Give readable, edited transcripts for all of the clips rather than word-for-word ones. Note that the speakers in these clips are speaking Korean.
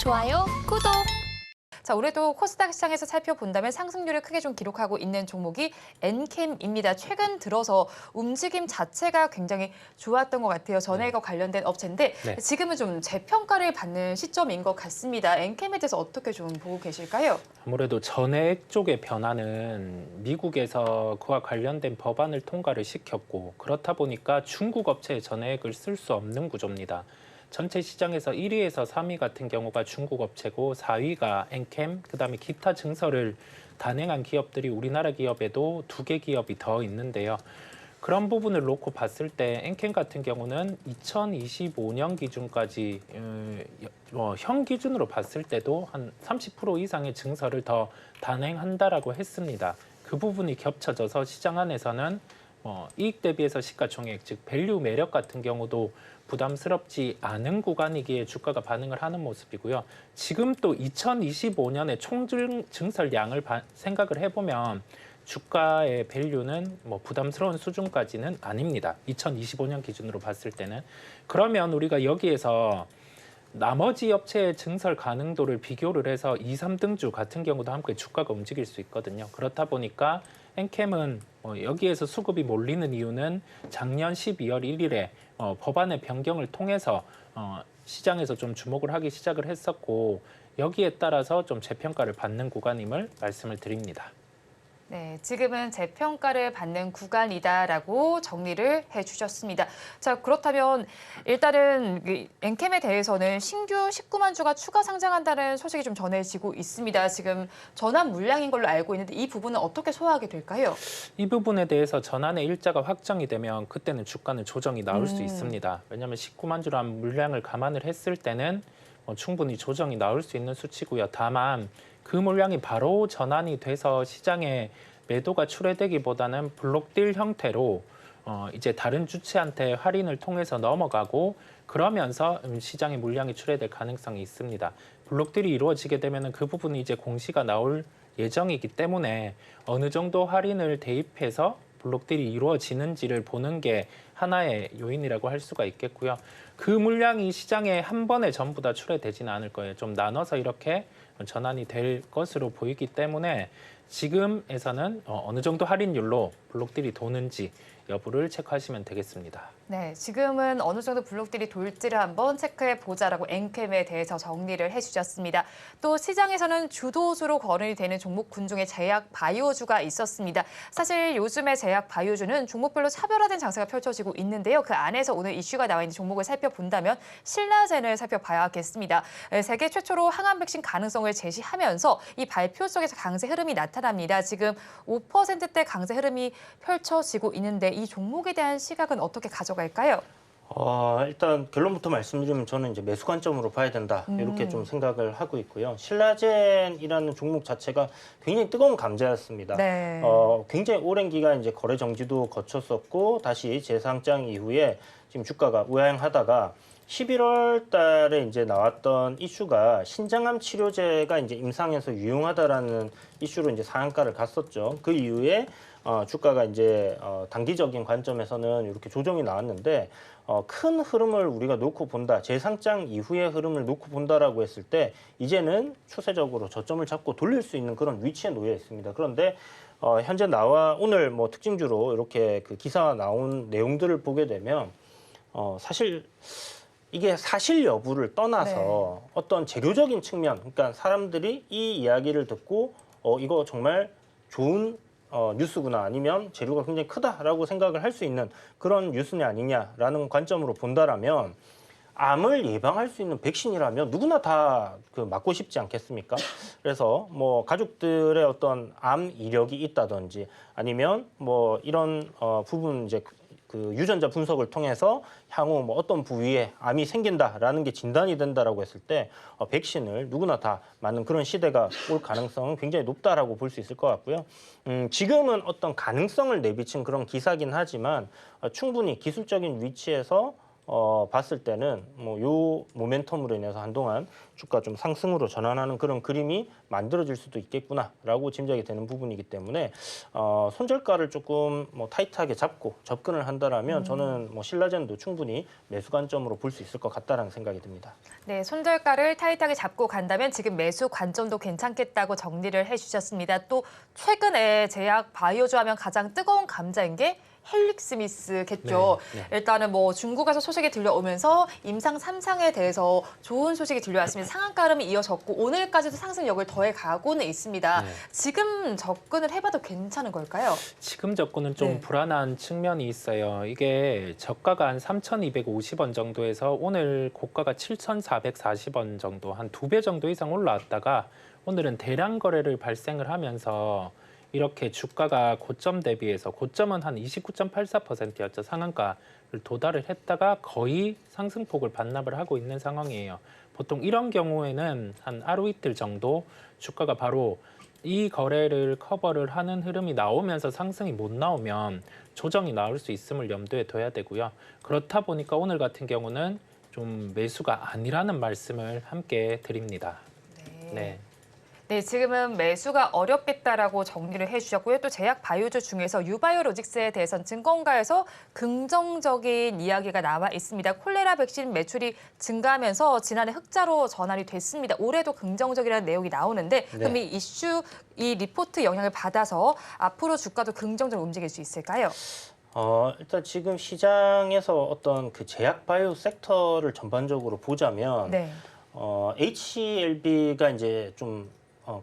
좋아요, 구독. 자, 올해도 코스닥 시장에서 살펴본다면 상승률을 크게 좀 기록하고 있는 종목이 엔캠입니다. 최근 들어서 움직임 자체가 굉장히 좋았던 것 같아요. 전해과 관련된 업체인데 네. 지금은 좀 재평가를 받는 시점인 것 같습니다. 엔캠에 대해서 어떻게 좀 보고 계실까요? 아무래도 전액 쪽의 변화는 미국에서 그와 관련된 법안을 통과를 시켰고 그렇다 보니까 중국 업체의 전액을 쓸 수 없는 구조입니다. 전체 시장에서 1위에서 3위 같은 경우가 중국 업체고 4위가 엔캠, 그다음에 기타 증설을 단행한 기업들이 우리나라 기업에도 2개 기업이 더 있는데요. 그런 부분을 놓고 봤을 때 엔캠 같은 경우는 2025년 기준까지 현 기준으로 봤을 때도 한 30% 이상의 증설을 더 단행한다라고 했습니다. 그 부분이 겹쳐져서 시장 안에서는 이익 대비해서 시가총액, 즉 밸류 매력 같은 경우도 부담스럽지 않은 구간이기에 주가가 반응을 하는 모습이고요. 지금 또 2025년의 총증설량을 생각을 해보면 주가의 밸류는 부담스러운 수준까지는 아닙니다. 2025년 기준으로 봤을 때는. 그러면 우리가 여기에서 나머지 업체의 증설 가능도를 비교를 해서 2, 3등주 같은 경우도 함께 주가가 움직일 수 있거든요. 그렇다 보니까 엔캠은 여기에서 수급이 몰리는 이유는 작년 12월 1일에 법안의 변경을 통해서 시장에서 좀 주목을 하기 시작을 했었고 여기에 따라서 좀 재평가를 받는 구간임을 말씀을 드립니다. 네, 지금은 재평가를 받는 구간이다라고 정리를 해주셨습니다. 자, 그렇다면 일단은 엔캠에 대해서는 신규 19만 주가 추가 상장한다는 소식이 좀 전해지고 있습니다. 지금 전환 물량인 걸로 알고 있는데 이 부분은 어떻게 소화하게 될까요? 이 부분에 대해서 전환의 일자가 확정이 되면 그때는 주가는 조정이 나올 수 있습니다. 왜냐하면 19만 주란 물량을 감안을 했을 때는 충분히 조정이 나올 수 있는 수치고요. 다만 그 물량이 바로 전환이 돼서 시장에 매도가 출회되기보다는 블록딜 형태로 이제 다른 주체한테 할인을 통해서 넘어가고 그러면서 시장에 물량이 출회될 가능성이 있습니다. 블록딜이 이루어지게 되면 그 부분이 이제 공시가 나올 예정이기 때문에 어느 정도 할인을 대입해서 블록딜이 이루어지는지를 보는 게 하나의 요인이라고 할 수가 있겠고요. 그 물량이 시장에 한 번에 전부 다 출회되지는 않을 거예요. 좀 나눠서 이렇게 전환이 될 것으로 보이기 때문에 지금에서는 어느 정도 할인율로 블록딜이 도는지 여부를 체크하시면 되겠습니다. 네, 지금은 어느 정도 블록들이 돌지를 한번 체크해 보자라고 엔캠에 대해서 정리를 해주셨습니다. 또 시장에서는 주도주로 거론이 되는 종목군 중에 제약 바이오주가 있었습니다. 사실 요즘의 제약 바이오주는 종목별로 차별화된 장세가 펼쳐지고 있는데요. 그 안에서 오늘 이슈가 나와 있는 종목을 살펴본다면 신라젠을 살펴봐야겠습니다. 세계 최초로 항암 백신 가능성을 제시하면서 이 발표 속에서 강세 흐름이 나타납니다. 지금 5%대 강세 흐름이 펼쳐지고 있는데 이 종목에 대한 시각은 어떻게 가져갈까요? 일단 결론부터 말씀드리면 저는 이제 매수 관점으로 봐야 된다 이렇게 좀 생각을 하고 있고요. 신라젠이라는 종목 자체가 굉장히 뜨거운 감자였습니다. 네. 굉장히 오랜 기간 이제 거래 정지도 거쳤었고 다시 재상장 이후에 지금 주가가 우하향하다가 11월 달에 이제 나왔던 이슈가 신장암 치료제가 이제 임상에서 유용하다라는 이슈로 이제 상한가를 갔었죠. 그 이후에 주가가 이제 단기적인 관점에서는 이렇게 조정이 나왔는데 큰 흐름을 우리가 놓고 본다, 재상장 이후의 흐름을 놓고 본다라고 했을 때 이제는 추세적으로 저점을 잡고 돌릴 수 있는 그런 위치에 놓여 있습니다. 그런데 현재 오늘 특징주로 이렇게 그 기사가 나온 내용들을 보게 되면 사실 이게 사실 여부를 떠나서 어떤 재료적인 측면, 그러니까 사람들이 이 이야기를 듣고 이거 정말 좋은 뉴스구나 아니면 재료가 굉장히 크다라고 생각을 할 수 있는 그런 뉴스냐 아니냐라는 관점으로 본다라면 암을 예방할 수 있는 백신이라면 누구나 다 맞고 싶지 않겠습니까? 그래서 가족들의 어떤 암 이력이 있다든지 아니면 이런 부분 이제 그 유전자 분석을 통해서 향후 어떤 부위에 암이 생긴다라는 게 진단이 된다라고 했을 때 백신을 누구나 다 맞는 그런 시대가 올 가능성은 굉장히 높다라고 볼 수 있을 것 같고요. 지금은 어떤 가능성을 내비친 그런 기사긴 하지만 충분히 기술적인 위치에서 봤을 때는 뭐 요 모멘텀으로 인해서 한동안 주가 좀 상승으로 전환하는 그런 그림이 만들어질 수도 있겠구나라고 짐작이 되는 부분이기 때문에 손절가를 조금 뭐 타이트하게 잡고 접근을 한다라면 저는 뭐 신라젠도 충분히 매수 관점으로 볼 수 있을 것 같다라는 생각이 듭니다. 네, 손절가를 타이트하게 잡고 간다면 지금 매수 관점도 괜찮겠다고 정리를 해주셨습니다. 또 최근에 제약 바이오주 하면 가장 뜨거운 감자인 게 헬릭스미스겠죠. 네. 일단은 뭐 중국에서 소식이 들려오면서 임상 3상에 대해서 좋은 소식이 들려왔습니다. 상한가 흐름이 이어졌고 오늘까지도 상승력을 더해 가고는 있습니다. 네. 지금 접근을 해봐도 괜찮은 걸까요? 지금 접근은 좀 네. 불안한 측면이 있어요. 이게 저가가 한 3,250원 정도에서 오늘 고가가 7,440원 정도, 한 2배 정도 이상 올라왔다가 오늘은 대량 거래를 발생을 하면서 이렇게 주가가 고점 대비해서 고점은 한 29.84%였죠. 상한가를 도달을 했다가 거의 상승폭을 반납을 하고 있는 상황이에요. 보통 이런 경우에는 한 하루 이틀 정도 주가가 바로 이 거래를 커버를 하는 흐름이 나오면서 상승이 못 나오면 조정이 나올 수 있음을 염두에 둬야 되고요. 그렇다 보니까 오늘 같은 경우는 좀 매수가 아니라는 말씀을 함께 드립니다. 네. 네, 지금은 매수가 어렵겠다라고 정리를 해주셨고요. 또 제약 바이오주 중에서 유바이오로직스에 대해서는 증권가에서 긍정적인 이야기가 나와 있습니다. 콜레라 백신 매출이 증가하면서 지난해 흑자로 전환이 됐습니다. 올해도 긍정적이라는 내용이 나오는데 그럼 이 이슈, 이 리포트 영향을 받아서 앞으로 주가도 긍정적으로 움직일 수 있을까요? 일단 지금 시장에서 어떤 그 제약 바이오 섹터를 전반적으로 보자면 네. HLB가 이제 좀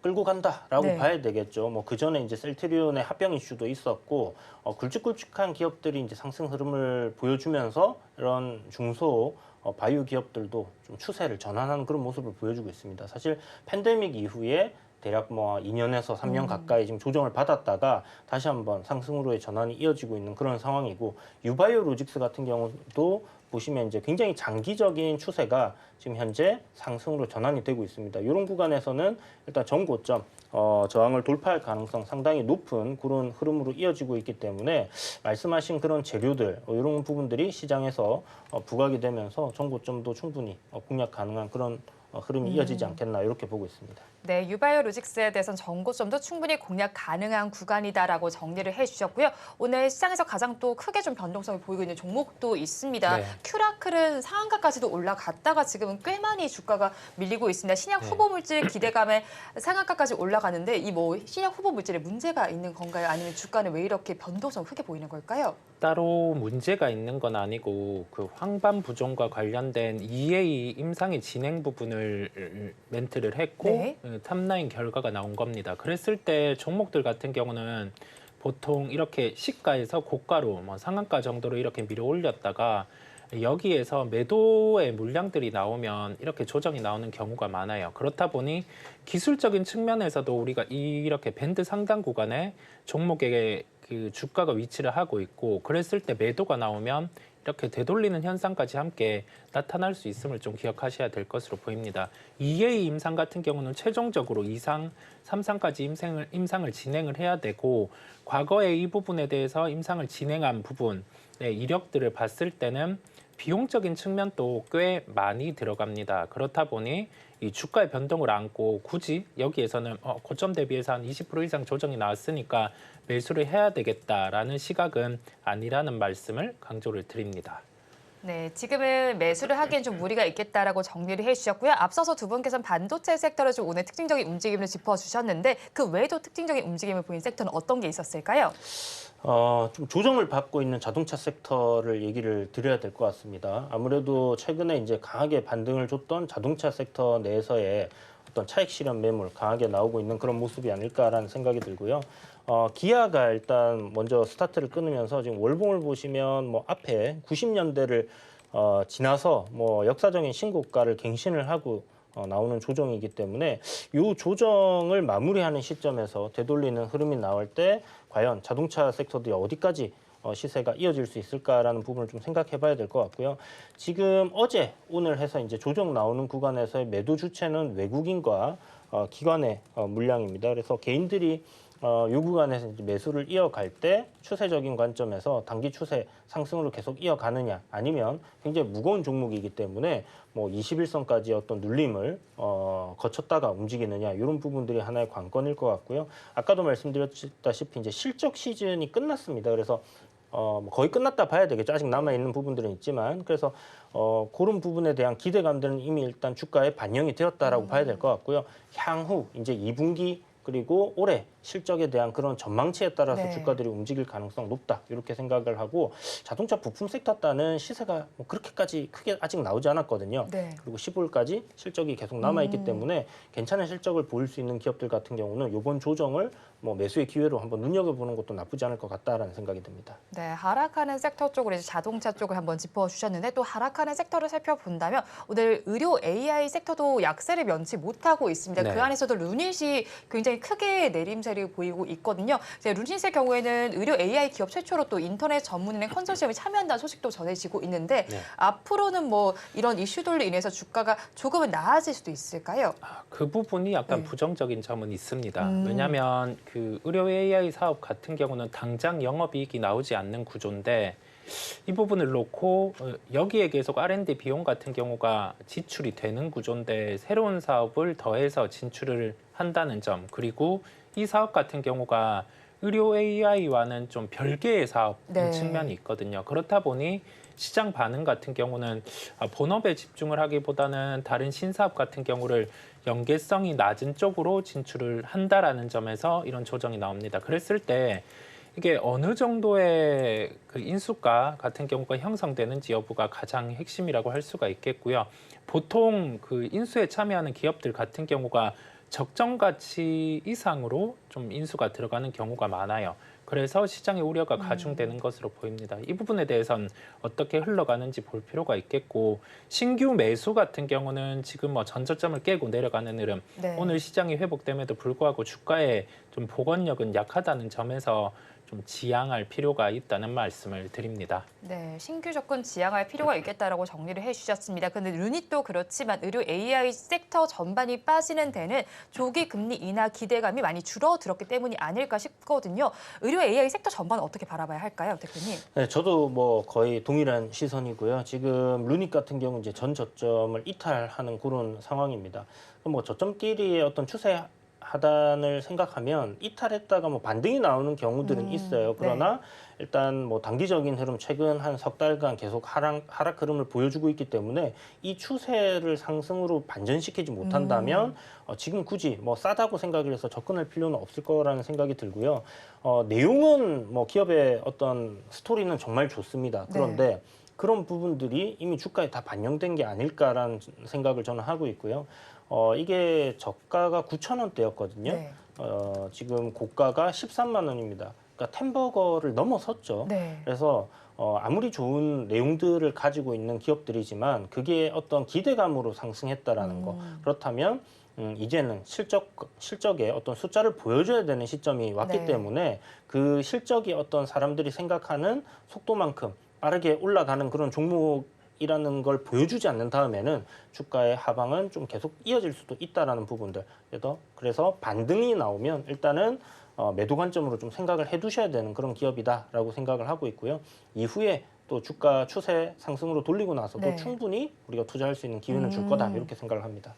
끌고 간다라고 네. 봐야 되겠죠. 뭐 그 전에 이제 셀트리온의 합병 이슈도 있었고 굵직굵직한 기업들이 이제 상승 흐름을 보여주면서 이런 중소 바이오 기업들도 좀 추세를 전환하는 그런 모습을 보여주고 있습니다. 사실 팬데믹 이후에 대략 뭐 2년에서 3년 가까이 지금 조정을 받았다가 다시 한번 상승으로의 전환이 이어지고 있는 그런 상황이고 유바이오 로직스 같은 경우도 보시면 이제 굉장히 장기적인 추세가 지금 현재 상승으로 전환이 되고 있습니다. 이런 구간에서는 일단 전고점 저항을 돌파할 가능성 상당히 높은 그런 흐름으로 이어지고 있기 때문에 말씀하신 그런 재료들 이런 부분들이 시장에서 부각이 되면서 전고점도 충분히 공략 가능한 그런 흐름이 이어지지 않겠나 이렇게 보고 있습니다. 네, 유바이오로직스에 대해서는 전고점도 충분히 공략 가능한 구간이다라고 정리를 해주셨고요. 오늘 시장에서 가장 또 크게 좀 변동성을 보이고 있는 종목도 있습니다. 네. 큐라클은 상한가까지도 올라갔다가 지금은 꽤 많이 주가가 밀리고 있습니다. 신약 네. 후보 물질 기대감에 상한가까지 올라가는데 이 뭐 신약 후보 물질에 문제가 있는 건가요? 아니면 주가는 왜 이렇게 변동성이 크게 보이는 걸까요? 따로 문제가 있는 건 아니고 그 황반 부종과 관련된 EA 임상의 진행 부분을 멘트를 했고 네. 탑라인 결과가 나온 겁니다. 그랬을 때 종목들 같은 경우는 보통 이렇게 시가에서 고가로 뭐 상한가 정도로 이렇게 밀어 올렸다가 여기에서 매도의 물량들이 나오면 이렇게 조정이 나오는 경우가 많아요. 그렇다 보니 기술적인 측면에서도 우리가 이렇게 밴드 상단 구간에 종목의 그 주가가 위치를 하고 있고 그랬을 때 매도가 나오면 이렇게 되돌리는 현상까지 함께 나타날 수 있음을 좀 기억하셔야 될 것으로 보입니다. 2A 임상 같은 경우는 최종적으로 2상, 3상까지 임상을 진행을 해야 되고 과거에 이 부분에 대해서 임상을 진행한 부분의 이력들을 봤을 때는 비용적인 측면도 꽤 많이 들어갑니다. 그렇다 보니 이 주가의 변동을 안고 굳이 여기에서는 고점 대비해서 한 20% 이상 조정이 나왔으니까 매수를 해야 되겠다라는 시각은 아니라는 말씀을 강조를 드립니다. 네, 지금은 매수를 하기엔 좀 무리가 있겠다라고 정리를 해주셨고요. 앞서서 두 분께서는 반도체 섹터를 좀 오늘 특징적인 움직임을 짚어주셨는데 그 외에도 특징적인 움직임을 보인 섹터는 어떤 게 있었을까요? 좀 조정을 받고 있는 자동차 섹터를 얘기를 드려야 될 것 같습니다. 아무래도 최근에 이제 강하게 반등을 줬던 자동차 섹터 내에서의 어떤 차익 실현 매물 강하게 나오고 있는 그런 모습이 아닐까라는 생각이 들고요. 기아가 일단 먼저 스타트를 끊으면서 지금 월봉을 보시면 뭐 앞에 90년대를 지나서 뭐 역사적인 신고가를 갱신을 하고 나오는 조정이기 때문에 이 조정을 마무리하는 시점에서 되돌리는 흐름이 나올 때 과연 자동차 섹터들이 어디까지 시세가 이어질 수 있을까라는 부분을 좀 생각해 봐야 될 것 같고요. 지금 어제 오늘 해서 이제 조정 나오는 구간에서의 매도 주체는 외국인과 기관의 물량입니다. 그래서 개인들이 요 구간에서 이제 매수를 이어갈 때 추세적인 관점에서 단기 추세 상승으로 계속 이어가느냐 아니면 굉장히 무거운 종목이기 때문에 뭐 21선까지 어떤 눌림을 거쳤다가 움직이느냐 이런 부분들이 하나의 관건일 것 같고요. 아까도 말씀드렸다시피 이제 실적 시즌이 끝났습니다. 그래서 뭐 거의 끝났다 봐야 되겠죠. 아직 남아 있는 부분들은 있지만 그래서 그런 부분에 대한 기대감들은 이미 일단 주가에 반영이 되었다라고 봐야 될 것 같고요. 향후 이제 2분기 그리고 올해 실적에 대한 그런 전망치에 따라서 네. 주가들이 움직일 가능성 높다 이렇게 생각을 하고 자동차 부품 섹터 따는 시세가 뭐 그렇게까지 크게 아직 나오지 않았거든요. 네. 그리고 15일까지 실적이 계속 남아있기 때문에 괜찮은 실적을 보일 수 있는 기업들 같은 경우는 이번 조정을 뭐 매수의 기회로 한번 눈여겨보는 것도 나쁘지 않을 것 같다라는 생각이 듭니다. 네, 하락하는 섹터 쪽으로 이제 자동차 쪽을 한번 짚어주셨는데 또 하락하는 섹터를 살펴본다면 오늘 의료 AI 섹터도 약세를 면치 못하고 있습니다. 네. 그 안에서도 루닛이 굉장히 크게 내림세를 보이고 있거든요. 이제 루닛의 경우에는 의료 AI 기업 최초로 또 인터넷 전문은행 컨소시엄이 참여한다는 소식도 전해지고 있는데 네. 앞으로는 뭐 이런 이슈들로 인해서 주가가 조금은 나아질 수도 있을까요? 그 부분이 약간 네. 부정적인 점은 있습니다. 왜냐하면 그 의료 AI 사업 같은 경우는 당장 영업이익이 나오지 않는 구조인데 이 부분을 놓고 여기에 계속 R&D 비용 같은 경우가 지출이 되는 구조인데 새로운 사업을 더해서 진출을 한다는 점 그리고 이 사업 같은 경우가 의료 AI와는 좀 별개의 사업 네. 측면이 있거든요. 그렇다 보니 시장 반응 같은 경우는 본업에 집중을 하기보다는 다른 신사업 같은 경우를 연계성이 낮은 쪽으로 진출을 한다라는 점에서 이런 조정이 나옵니다. 그랬을 때 이게 어느 정도의 그 인수가 같은 경우가 형성되는지 여부가 가장 핵심이라고 할 수가 있겠고요. 보통 그 인수에 참여하는 기업들 같은 경우가 적정 가치 이상으로 좀 인수가 들어가는 경우가 많아요. 그래서 시장의 우려가 가중되는 것으로 보입니다. 이 부분에 대해서는 어떻게 흘러가는지 볼 필요가 있겠고 신규 매수 같은 경우는 지금 뭐 전저점을 깨고 내려가는 흐름 네. 오늘 시장이 회복됨에도 불구하고 주가의 좀 복원력은 약하다는 점에서 좀 지양할 필요가 있다는 말씀을 드립니다. 네, 신규 접근 지양할 필요가 있겠다라고 정리를 해주셨습니다. 근데 루닛도 그렇지만 의료 AI 섹터 전반이 빠지는 데는 조기 금리 인하 기대감이 많이 줄어들었기 때문이 아닐까 싶거든요. 의료 AI 섹터 전반 어떻게 바라봐야 할까요, 대표님? 네, 저도 뭐 거의 동일한 시선이고요. 지금 루닛 같은 경우 이제 전 저점을 이탈하는 그런 상황입니다. 뭐 저점끼리의 어떤 추세 하단을 생각하면 이탈했다가 뭐 반등이 나오는 경우들은 있어요. 그러나 일단 뭐 단기적인 흐름 최근 한 석 달간 계속 하락 흐름을 보여주고 있기 때문에 이 추세를 상승으로 반전시키지 못한다면 지금 굳이 뭐 싸다고 생각을 해서 접근할 필요는 없을 거라는 생각이 들고요. 내용은 뭐 기업의 어떤 스토리는 정말 좋습니다. 그런데 그런 부분들이 이미 주가에 다 반영된 게 아닐까라는 생각을 저는 하고 있고요. 이게 저가가 9,000원대였거든요. 네. 지금 고가가 13만 원입니다. 그러니까 템버거를 넘어섰죠. 네. 그래서 아무리 좋은 내용들을 가지고 있는 기업들이지만 그게 어떤 기대감으로 상승했다라는 거. 그렇다면 이제는 실적의 어떤 숫자를 보여줘야 되는 시점이 왔기 네. 때문에 그 실적이 어떤 사람들이 생각하는 속도만큼 빠르게 올라가는 그런 종목이라는 걸 보여주지 않는 다음에는 주가의 하방은 좀 계속 이어질 수도 있다라는 부분들. 그래서 반등이 나오면 일단은 매도 관점으로 좀 생각을 해두셔야 되는 그런 기업이다라고 생각을 하고 있고요. 이후에 또 주가 추세 상승으로 돌리고 나서도 네. 충분히 우리가 투자할 수 있는 기회는 줄 거다 이렇게 생각을 합니다.